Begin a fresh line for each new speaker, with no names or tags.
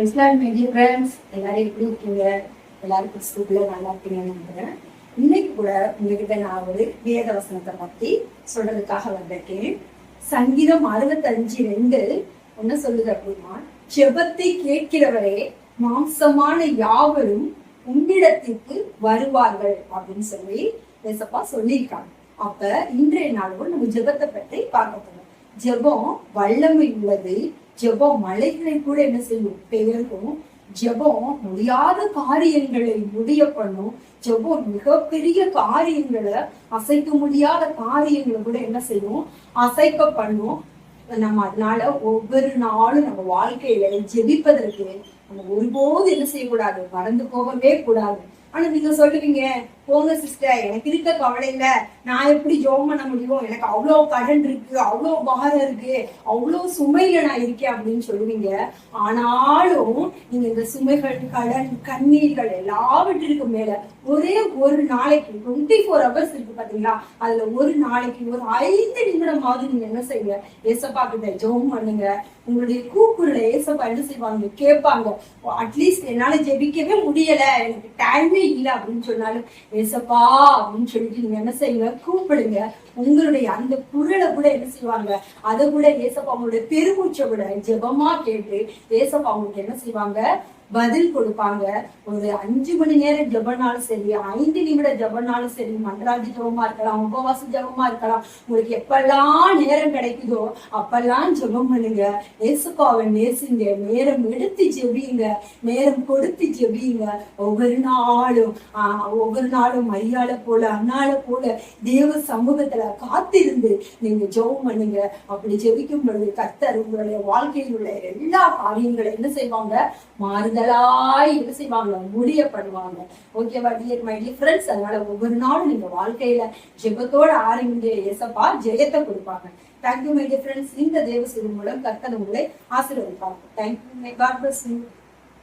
எல்லாரும் எப்படி இருக்கீங்க? எல்லாரும் கிறிஸ்துக்குள்ள நல்லா இருக்கீங்கன்னு நம்புறேன். இன்னைக்கு கூட உங்ககிட்ட நான் ஒரு வேத வசனத்தை பத்தி சொல்றதுக்காக வந்திருக்கேன். சங்கீதம் 65:2 என்ன சொல்லுது அப்படின்னா, ஜெபத்தை கேட்கிறவரே மாம்சமான யாவரும் உன்னிடத்திற்கு வருவார்கள் அப்படின்னு சொல்லி ஏசப்பா சொல்லியிருக்காங்க. அப்ப இன்றைய நாளும் நம்ம ஜெபத்தை பற்றி பார்க்க போறோம். ஜெபம் வல்லமை உள்ளது. ஜெபம் மலைகளை கூட என்ன செய்யும்? பெயர்க்கும். ஜெபம் முடியாத காரியங்களை முடிய பண்ணும். ஜெபம் மிகப்பெரிய காரியங்களை, அசைக்க முடியாத காரியங்களை கூட என்ன செய்யும்? அசைக்க பண்ணும். நம்ம அதனால ஒவ்வொரு நாளும் நம்ம வாழ்க்கையில ஜெபிப்பதற்கு நம்ம ஒருபோது என்ன செய்யக்கூடாது? மறந்து போகவே கூடாது. ஆனா நீங்க சொல்லுவீங்க, போங்க சிஸ்டர், எனக்கு இருக்க கவலை இல்ல, நான் எப்படி ஜெபம் பண்ண முடியும், எனக்கு அவ்வளவு கடன் இருக்கு, அவ்வளவு பாரம் இருக்கு, அவ்வளவு சுமையில நான் இருக்கேன் அப்படின்னு சொல்லுவீங்க. ஆனாலும் நீங்க இந்த சுமைகள், கடன், கண்ணீர்கள் எல்லாவற்றிற்கும் மேல ஒரே ஒரு நாளைக்கு 24 hours இருக்கு பாத்தீங்களா, அதுல ஒரு நாளைக்கு ஒரு 5 நிமிடமாவது நீங்க என்ன செய்யுங்க? ஏசப்பா கிட்ட ஜெபம் பண்ணுங்க. உங்களுடைய கூக்குள்ள ஏசப்பா என்ன செய்வாங்க? கேட்பாங்க. அட்லீஸ்ட் என்னால ஜெபிக்கவே முடியல, எனக்கு டைமே இல்லை அப்படின்னு சொன்னாலும் ஏசப்பா அப்படின்னு சொல்லிட்டு நீங்க என்ன செய்யுங்க? கூப்பிடுங்க. உங்களுடைய அந்த குரலை கூட என்ன செய்வாங்க? அதை கூட ஏசப்பா உங்களுடைய பெருமூச்சை விட ஜெபமா கேட்டு ஏசப்பா உங்களுக்கு என்ன செய்வாங்க? பதில் கொடுப்பாங்க. ஒரு 5 மணி நேரம் ஜெபனாலும் சரி, 5 நிமிட ஜெபனாலும் சரி, மன்றாடி ஜெபமா இருக்கலாம், உபவாச ஜெபமா இருக்கலாம், உங்களுக்கு எப்பெல்லாம் நேரம் கிடைக்குதோ அப்பெல்லாம் ஜெபம் பண்ணுங்க. ஏசப்பாவை நேசிங்க. நேரம் எடுத்து ஜெபிங்க, நேரம் கொடுத்து ஜெபிங்க. ஒவ்வொரு நாளும் மரியாள போல, அண்ணால போல தேவ சமூகத்துல காத்திருந்து நீங்க ஜெபம் பண்ணுங்க. அப்படி ஜெபிக்கும் பொழுது கர்த்தர் உங்களுடைய வாழ்க்கையில் உள்ள எல்லா காரியங்களும் என்ன செய்வாங்க? மாறுதலாய் என்ன செய்வாங்க? முடிய பண்ணுவாங்க. ஓகேவா மை டியர் ஃப்ரெண்ட்ஸ்? அதனால ஒவ்வொரு நாளும் நீங்க வாழ்க்கையில ஜெபத்தோட ஆரம்பிங்க. ஏசப்பா ஜெயத்தை கொடுப்பாங்க. Thank you my dear friends. இந்த தேவ செய்தி மூலம் கர்த்தர் உங்களை ஆசீர்வதிப்பாங்க. தேங்க்யூ. God bless you.